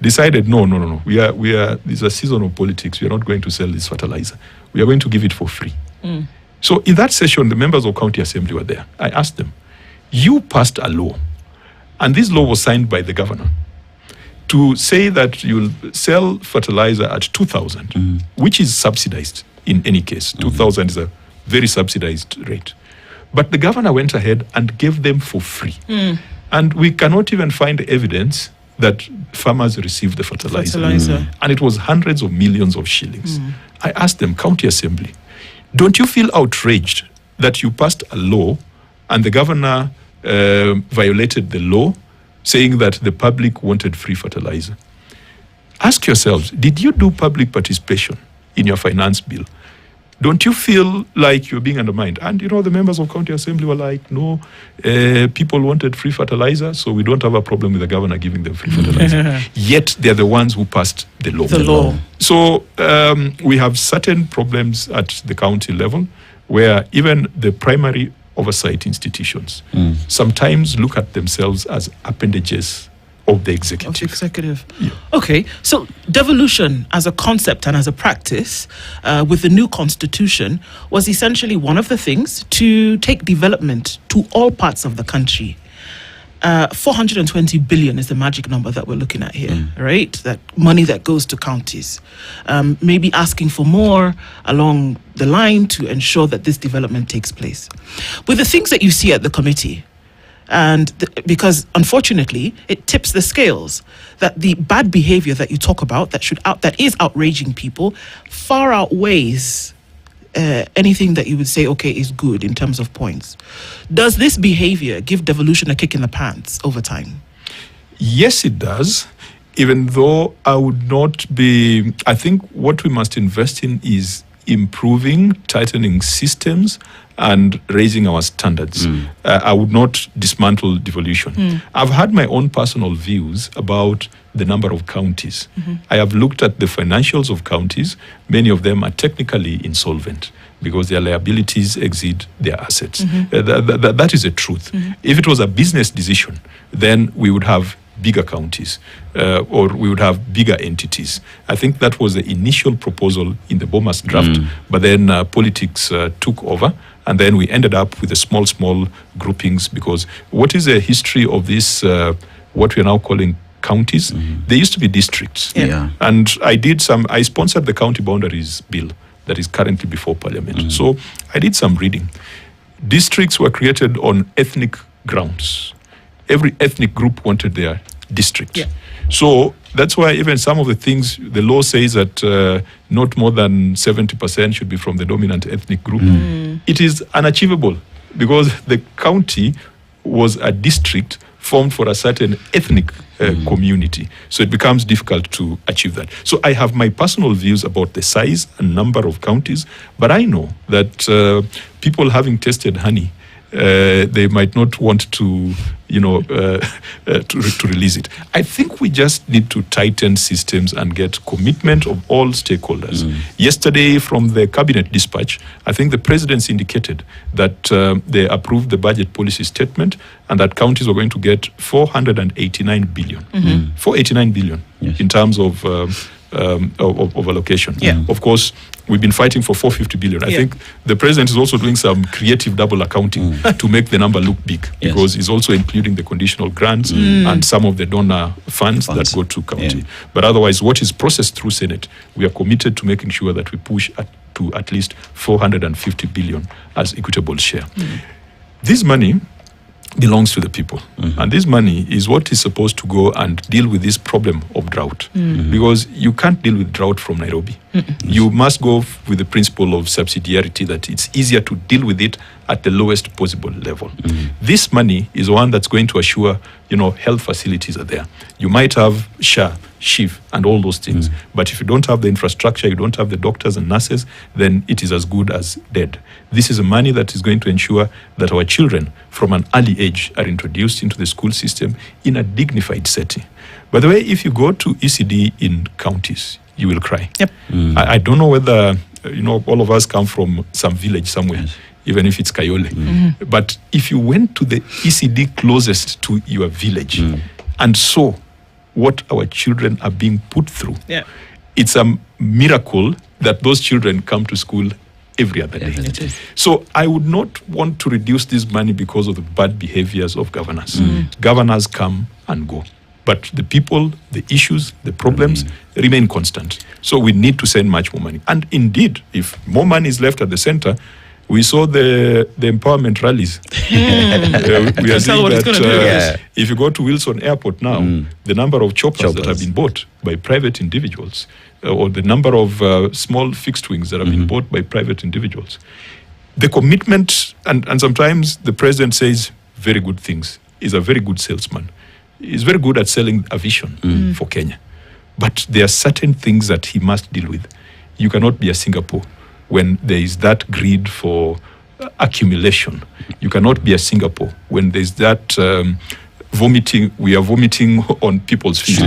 decided, no. This is a season of politics. We are not going to sell this fertilizer. We are going to give it for free. So in that session, the members of county assembly were there. I asked them, you passed a law, and this law was signed by the governor, to say that you'll sell fertilizer at 2,000, which is subsidized in any case. 2,000 is a very subsidized rate. But the governor went ahead and gave them for free. And we cannot even find evidence that farmers received the fertilizer. And it was hundreds of millions of shillings. I asked them, county assembly, don't you feel outraged that you passed a law and the governor violated the law, saying that the public wanted free fertilizer? ask yourselves, did you do public participation in your finance bill? Don't you feel like you're being undermined? And, the members of county assembly were like, no, people wanted free fertilizer, so we don't have a problem with the governor giving them free fertilizer. Yet they're the ones who passed the law. The law. So we have certain problems at the county level where even the primary oversight institutions sometimes look at themselves as appendages of the executive. Yeah. Okay, so devolution as a concept and as a practice with the new constitution was essentially one of the things to take development to all parts of the country. 420 billion is the magic number that we're looking at here, right? That money that goes to counties. Maybe asking for more along the line to ensure that this development takes place. With the things that you see at the committee, and because unfortunately it tips the scales that the bad behavior that you talk about that is outraging people far outweighs anything that you would say is good in terms of points. Does this behavior give devolution a kick in the pants over time? Yes, it does. Even though I think what we must invest in is improving, tightening systems and raising our standards. I would not dismantle devolution. I've had my own personal views about the number of counties. I have looked at the financials of counties. Many of them are technically insolvent because their liabilities exceed their assets. That is the truth. If it was a business decision, then we would have bigger counties or we would have bigger entities. I think that was the initial proposal in the Bomas draft, but then politics took over, and then we ended up with the small groupings, because what is the history of this, what we are now calling counties? They used to be districts. And I sponsored the county boundaries bill that is currently before Parliament. So I did some reading. Districts were created on ethnic grounds. Every ethnic group wanted their district. So that's why even some of the things, the law says that not more than 70% should be from the dominant ethnic group. It is unachievable because the county was a district formed for a certain ethnic community. So it becomes difficult to achieve that. So I have my personal views about the size and number of counties, but I know that people having tasted honey, they might not want to, to release it. I think we just need to tighten systems and get commitment of all stakeholders. Yesterday, from the cabinet dispatch, I think the presidency indicated that they approved the budget policy statement and that counties were going to get 489 billion. 489 billion in terms of allocation. Of course, we've been fighting for 450 billion. I think the president is also doing some creative double accounting to make the number look big, because he's also including the conditional grants and some of the donor funds that go to county. But otherwise, what is processed through Senate, we are committed to making sure that we push to at least 450 billion as equitable share. This money belongs to the people. And this money is what is supposed to go and deal with this problem of drought. Because you can't deal with drought from Nairobi. You must go with the principle of subsidiarity, that it's easier to deal with it at the lowest possible level. This money is one that's going to assure, health facilities are there. You might have SHA, SHIF, and all those things. But if you don't have the infrastructure, you don't have the doctors and nurses, then it is as good as dead. This is a money that is going to ensure that our children from an early age are introduced into the school system in a dignified setting. By the way, if you go to ECD in counties, you will cry. I don't know whether, all of us come from some village somewhere, even if it's Kayole. But if you went to the ECD closest to your village and saw what our children are being put through, it's a miracle that those children come to school every other day. So I would not want to reduce this money because of the bad behaviors of governors. Governors come and go, but the people, the issues, the problems remain constant. So we need to send much more money. And indeed, if more money is left at the center, we saw the empowerment rallies. We are seeing that if you go to Wilson Airport now, the number of choppers that have been bought by private individuals, or the number of small fixed wings that have been bought by private individuals. The commitment, and sometimes the president says very good things, is a very good salesman. He's very good at selling a vision for Kenya. But there are certain things that he must deal with. You cannot be a Singapore when there is that greed for accumulation. You cannot be a Singapore when there's that vomiting. We are vomiting on people's feet,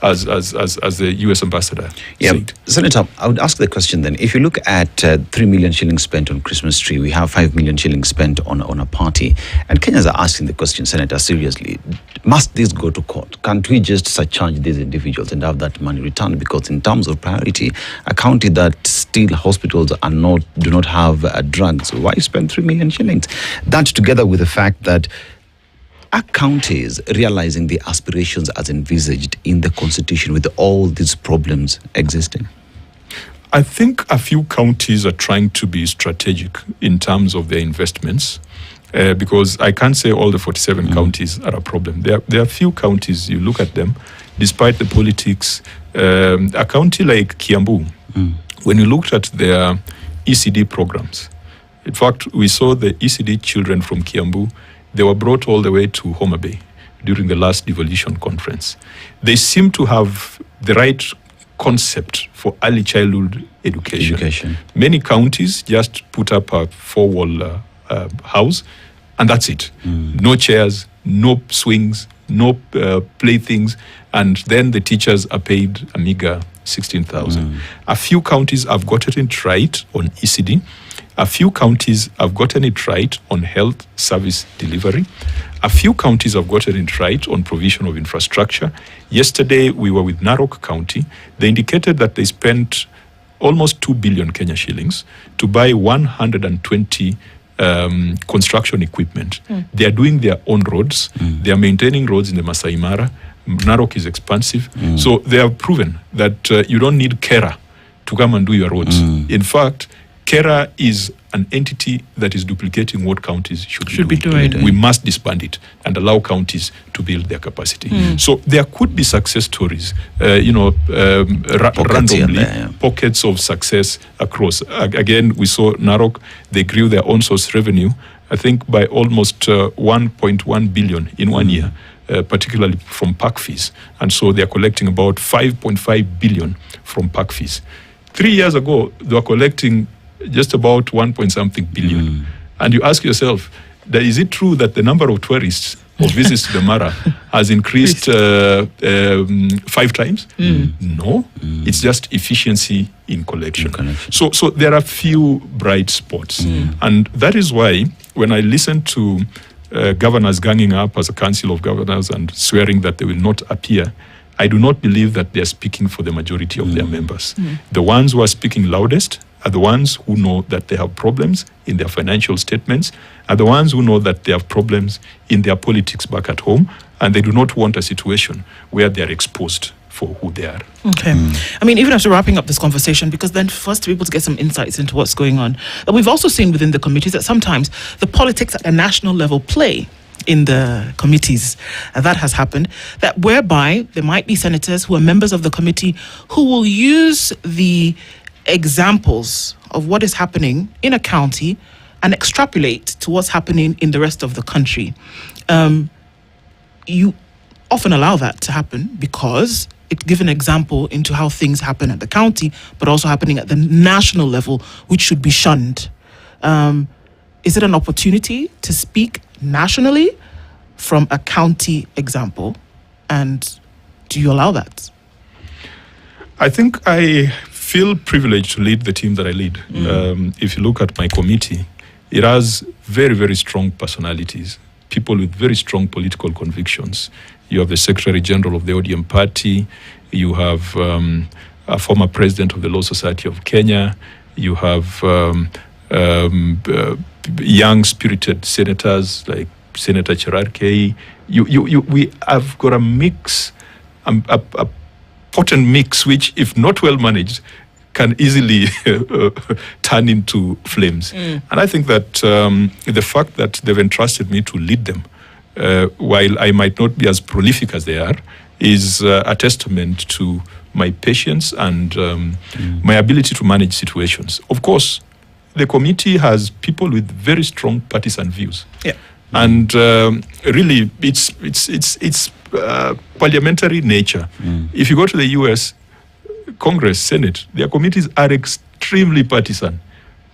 as the U.S. ambassador said. Senator, I would ask the question then. If you look at 3 million shillings spent on Christmas tree, we have 5 million shillings spent on a party, and Kenyans are asking the question, Senator, seriously, must this go to court? Can't we just surcharge these individuals and have that money returned? Because in terms of priority, a county that still hospitals do not have drugs, why spend 3 million shillings? That together with the fact that are counties realizing the aspirations as envisaged in the constitution with all these problems existing? I think a few counties are trying to be strategic in terms of their investments, because I can't say all the 47 counties are a problem. There are a few counties, you look at them, despite the politics. A county like Kiambu, when you looked at their ECD programs, in fact, we saw the ECD children from Kiambu. They were brought all the way to Homa Bay during the last Devolution conference. They seem to have the right concept for early childhood education. Many counties just put up a four-wall house, and that's it. No chairs, no swings, no playthings, and then the teachers are paid a meager 16,000. A few counties have gotten it right on ECD. A few counties have gotten it right on health service delivery. A few counties have gotten it right on provision of infrastructure. Yesterday, we were with Narok County. They indicated that they spent almost 2 billion Kenya shillings to buy 120 construction equipment. They are doing their own roads. They are maintaining roads in the Masai Mara. Narok is expansive. So they have proven that you don't need KERA to come and do your roads. In fact, KERA is an entity that is duplicating what counties should be doing. We must disband it and allow counties to build their capacity. So there could be success stories, randomly, pockets of success across. Again, we saw Narok, they grew their own source revenue, I think by almost 1.1 billion in 1 year. Particularly from park fees. And so they are collecting about 5.5 billion from park fees. 3 years ago, they were collecting just about 1-point-something billion. And you ask yourself, is it true that the number of tourists or visits to the Mara has increased 5 times? No, it's just efficiency in collection. So there are few bright spots. And that is why when I listen to governors ganging up as a council of governors and swearing that they will not appear, I do not believe that they are speaking for the majority of their members. The ones who are speaking loudest are the ones who know that they have problems in their financial statements, are the ones who know that they have problems in their politics back at home, and they do not want a situation where they are exposed for who they are. Okay. I mean, even after wrapping up this conversation, because then for us to be able to get some insights into what's going on, we've also seen within the committees that sometimes the politics at a national level play in the committees. That has happened, that whereby there might be senators who are members of the committee who will use the examples of what is happening in a county and extrapolate to what's happening in the rest of the country. You often allow that to happen because it gives an example into how things happen at the county, but also happening at the national level, which should be shunned. Is it an opportunity to speak nationally from a county example? And do you allow that? I think I feel privileged to lead the team that I lead. If you look at my committee, it has very, very strong personalities, people with very strong political convictions. You have the Secretary General of the ODM party, you have a former president of the Law Society of Kenya, you have young, spirited senators like Senator Cherarkei. We have got a mix, a potent mix, which, if not well managed, can easily turn into flames. And I think that the fact that they've entrusted me to lead them, while I might not be as prolific as they are, is a testament to my patience and my ability to manage situations. Of course, the committee has people with very strong partisan views. And really, it's parliamentary nature. If you go to the US, Congress, Senate, their committees are extremely partisan.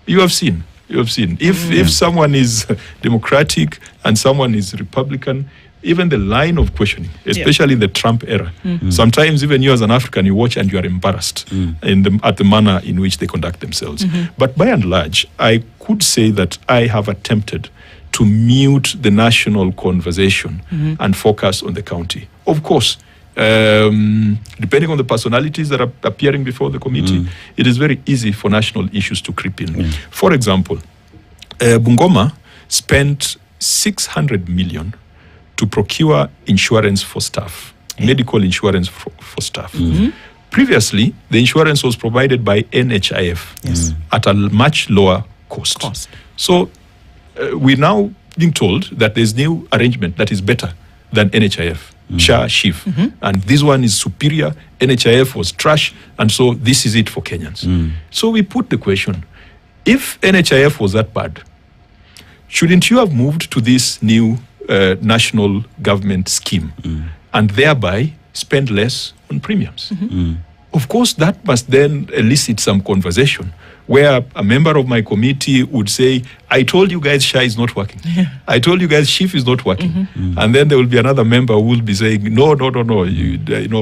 You have seen. If someone is Democratic and someone is Republican, even the line of questioning, especially in the Trump era, sometimes even you as an African, you watch and you are embarrassed at the manner in which they conduct themselves. But by and large, I could say that I have attempted to mute the national conversation and focus on the county. Of course, depending on the personalities that are appearing before the committee, it is very easy for national issues to creep in. For example, Bungoma spent 600 million to procure insurance for staff, medical insurance for staff. Previously, the insurance was provided by NHIF at a much lower cost. So we're now being told that there's new arrangement that is better than NHIF. SHA, SHIF. And this one is superior. NHIF was trash, and so this is it for Kenyans. So we put the question, if NHIF was that bad, shouldn't you have moved to this new national government scheme and thereby spend less on premiums? Of course, that must then elicit some conversation where a member of my committee would say, I told you guys SHA is not working. I told you guys SHIF is not working. And then there will be another member who will be saying, no,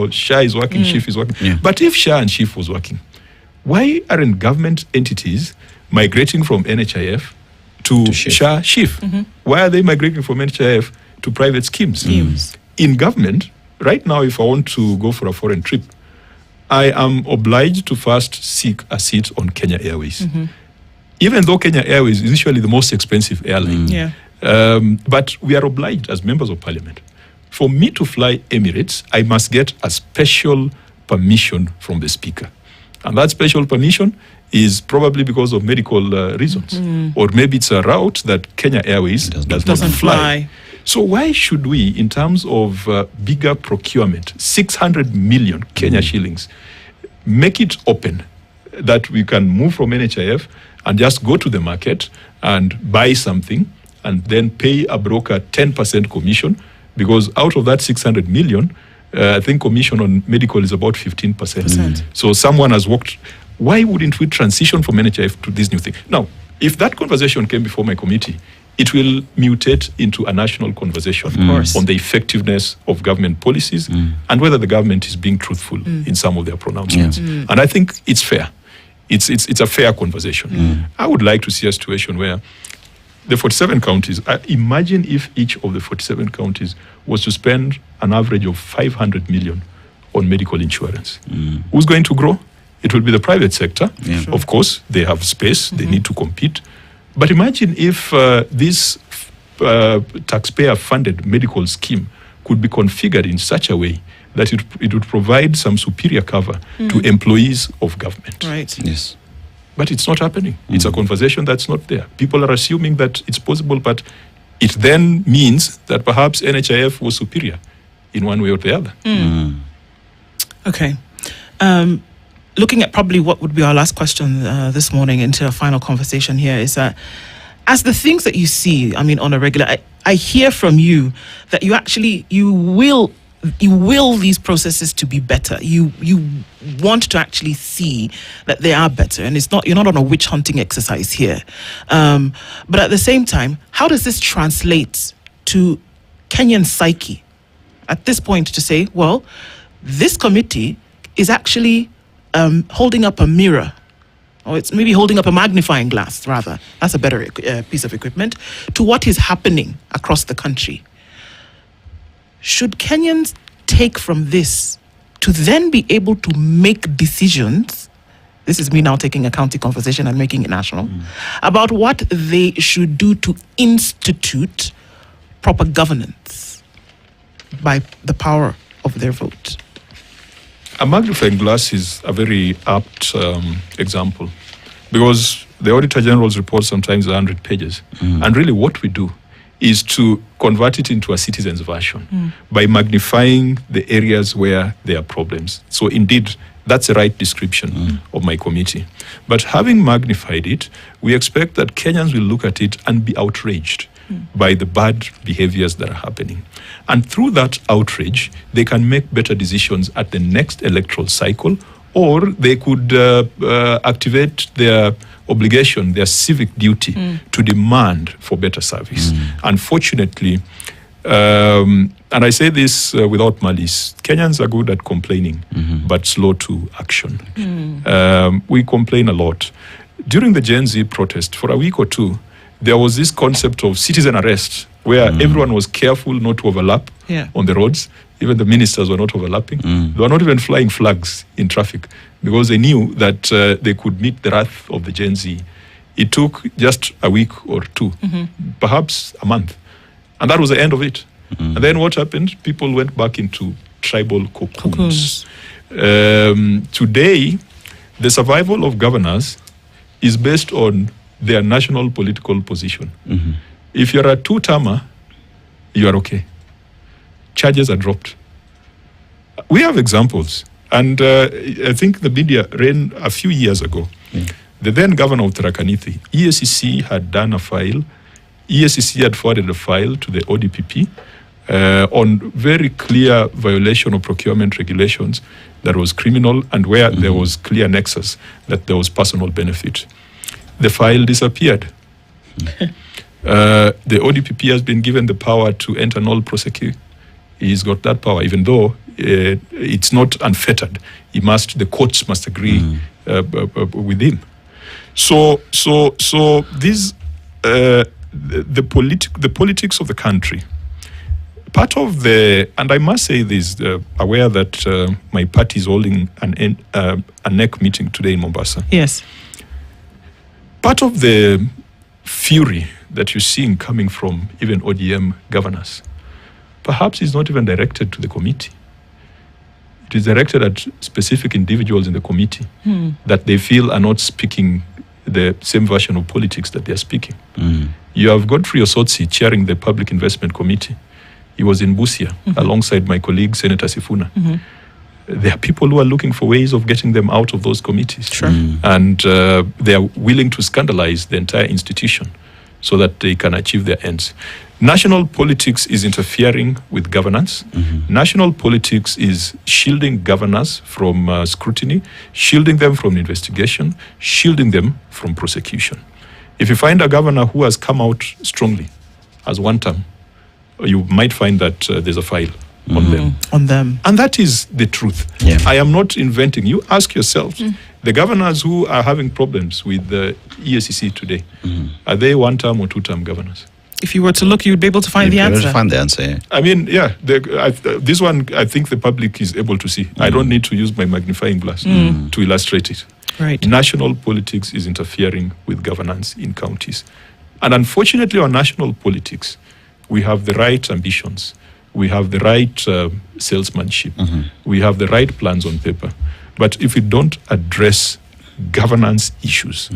SHA is working, SHIF is working. But if SHA and SHIF was working, why aren't government entities migrating from NHIF to SHA, SHIF? Why are they migrating from NHIF to private schemes? In government, right now, if I want to go for a foreign trip, I am obliged to first seek a seat on Kenya Airways. Even though Kenya Airways is usually the most expensive airline. But we are obliged as members of parliament. For me to fly Emirates, I must get a special permission from the speaker. And that special permission is probably because of medical reasons. Or maybe it's a route that Kenya Airways does not fly. So why should we, in terms of bigger procurement, 600 million Kenya shillings, make it open that we can move from NHIF and just go to the market and buy something and then pay a broker 10% commission? Because out of that 600 million, I think commission on medical is about 15%. So someone has worked. Why wouldn't we transition from NHIF to this new thing? Now, if that conversation came before my committee, it will mutate into a national conversation on the effectiveness of government policies and whether the government is being truthful in some of their pronouncements. And I think it's fair. It's a fair conversation. I would like to see a situation where the 47 counties, imagine if each of the 47 counties was to spend an average of 500 million on medical insurance. Who's going to grow? It will be the private sector. Of course, they have space, they need to compete. But imagine if this taxpayer-funded medical scheme could be configured in such a way that it would provide some superior cover to employees of government. Yes. But it's not happening. It's a conversation that's not there. People are assuming that it's possible, but it then means that perhaps NHIF was superior in one way or the other. Okay. Looking at probably what would be our last question this morning into a final conversation here is that as the things that you see, I mean, on a regular, I hear from you that you will these processes to be better. You want to actually see that they are better, and you're not on a witch hunting exercise here. But at the same time, how does this translate to Kenyan psyche at this point to say, well, this committee is actually holding up a mirror, or it's maybe holding up a magnifying glass, rather. That's a better piece of equipment, to what is happening across the country. Should Kenyans take from this to then be able to make decisions? This is me now taking a county conversation and making it national, about what they should do to institute proper governance by the power of their vote. A magnifying glass is a very apt example, because the Auditor General's report sometimes is 100 pages. And really what we do is to convert it into a citizen's version by magnifying the areas where there are problems. So indeed, that's the right description of my committee. But having magnified it, we expect that Kenyans will look at it and be outraged by the bad behaviors that are happening. And through that outrage, they can make better decisions at the next electoral cycle, or they could activate their obligation, their civic duty to demand for better service. Unfortunately, and I say this without malice, Kenyans are good at complaining, but slow to action. We complain a lot. During the Gen Z protest, for a week or two, there was this concept of citizen arrest, where everyone was careful not to overlap on the roads. Even the ministers were not overlapping. They were not even flying flags in traffic because they knew that they could meet the wrath of the Gen Z. It took just a week or two, perhaps a month. And that was the end of it. And then what happened? People went back into tribal cocoons. Today, the survival of governors is based on their national political position. If you're a two-termer, you are okay. Charges are dropped. We have examples. And I think the media ran a few years ago. The then governor of Tharaka Nithi, EACC had done a file. EACC had forwarded a file to the ODPP on very clear violation of procurement regulations that was criminal and where there was clear nexus that there was personal benefit. The file disappeared. The ODPP has been given the power to enter null prosecute. He's got that power, even though it's not unfettered. The courts must agree with him. So this the politics of the country. Part of and I must say this, aware that my party is holding a NEC meeting today in Mombasa. Yes. Part of the fury that you're seeing coming from even ODM governors, perhaps is not even directed to the committee. It is directed at specific individuals in the committee that they feel are not speaking the same version of politics that they are speaking. You have Godfrey Osotsi chairing the Public Investment Committee. He was in Busia alongside my colleague, Senator Sifuna. There are people who are looking for ways of getting them out of those committees. And they are willing to scandalize the entire institution so that they can achieve their ends. National politics is interfering with governance. National politics is shielding governors from scrutiny, shielding them from investigation, shielding them from prosecution. If you find a governor who has come out strongly as one term, you might find that there's a file on them. And that is the truth. I am not inventing. You ask yourselves, the governors who are having problems with the EACC today, are they one-term or two-term governors? If you were to look, you'd be able to find the answer. I mean, this one, I think the public is able to see. I don't need to use my magnifying glass to illustrate it. Right. National politics is interfering with governance in counties. And unfortunately, our national politics, we have the right ambitions. We have the right salesmanship. We have the right plans on paper. But if we don't address governance issues,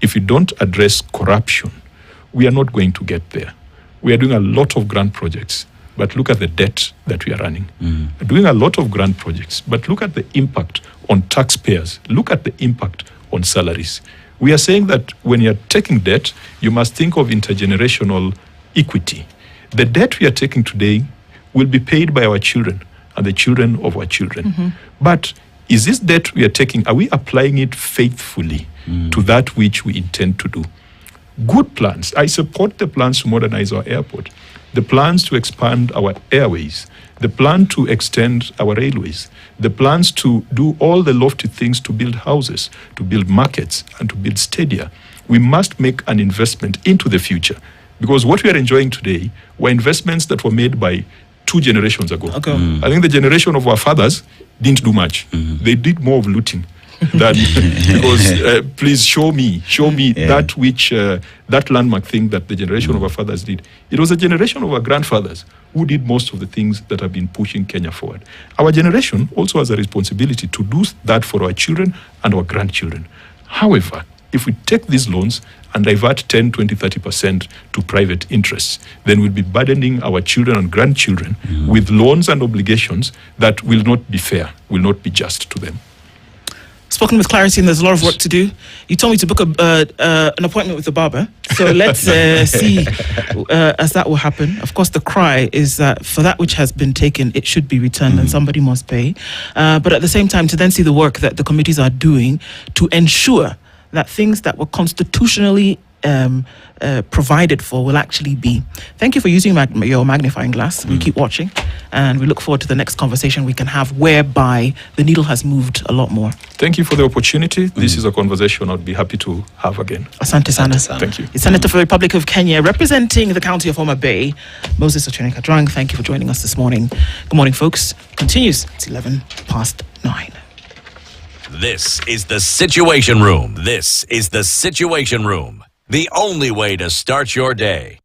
if we don't address corruption, we are not going to get there. We are doing a lot of grand projects, but look at the debt that we are running. Doing a lot of grand projects, but look at the impact on taxpayers. Look at the impact on salaries. We are saying that when you're taking debt, you must think of intergenerational equity. The debt we are taking today will be paid by our children and the children of our children. But is this debt we are taking, are we applying it faithfully to that which we intend to do? Good plans. I support the plans to modernize our airport, the plans to expand our airways, the plan to extend our railways, the plans to do all the lofty things to build houses, to build markets, and to build stadia. We must make an investment into the future, because what we are enjoying today were investments that were made by 2 generations ago. I think the generation of our fathers didn't do much. They did more of looting than because please show me that which that landmark thing that the generation of our fathers did. It was a generation of our grandfathers who did most of the things that have been pushing Kenya forward. Our generation also has a responsibility to do that for our children and our grandchildren. However, if we take these loans and divert 10, 20, 30% to private interests, then we'll be burdening our children and grandchildren with loans and obligations that will not be fair, will not be just to them. spoken with clarity, and there's a lot of work to do. You told me to book an appointment with the barber, so let's see as that will happen. Of course, the cry is that for that which has been taken, it should be returned, and somebody must pay. But at the same time, to then see the work that the committees are doing to ensure that things that were constitutionally provided for will actually be. Thank you for using your magnifying glass. We keep watching, and we look forward to the next conversation we can have whereby the needle has moved a lot more. Thank you for the opportunity. This is a conversation I'd be happy to have again. Asante sana. Thank you. The Senator for the Republic of Kenya, representing the county of Homa Bay, Moses Kajwang. Thank you for joining us this morning. Good morning, folks. Continues. It's 9:11. This is the Situation Room. This is the Situation Room. The only way to start your day.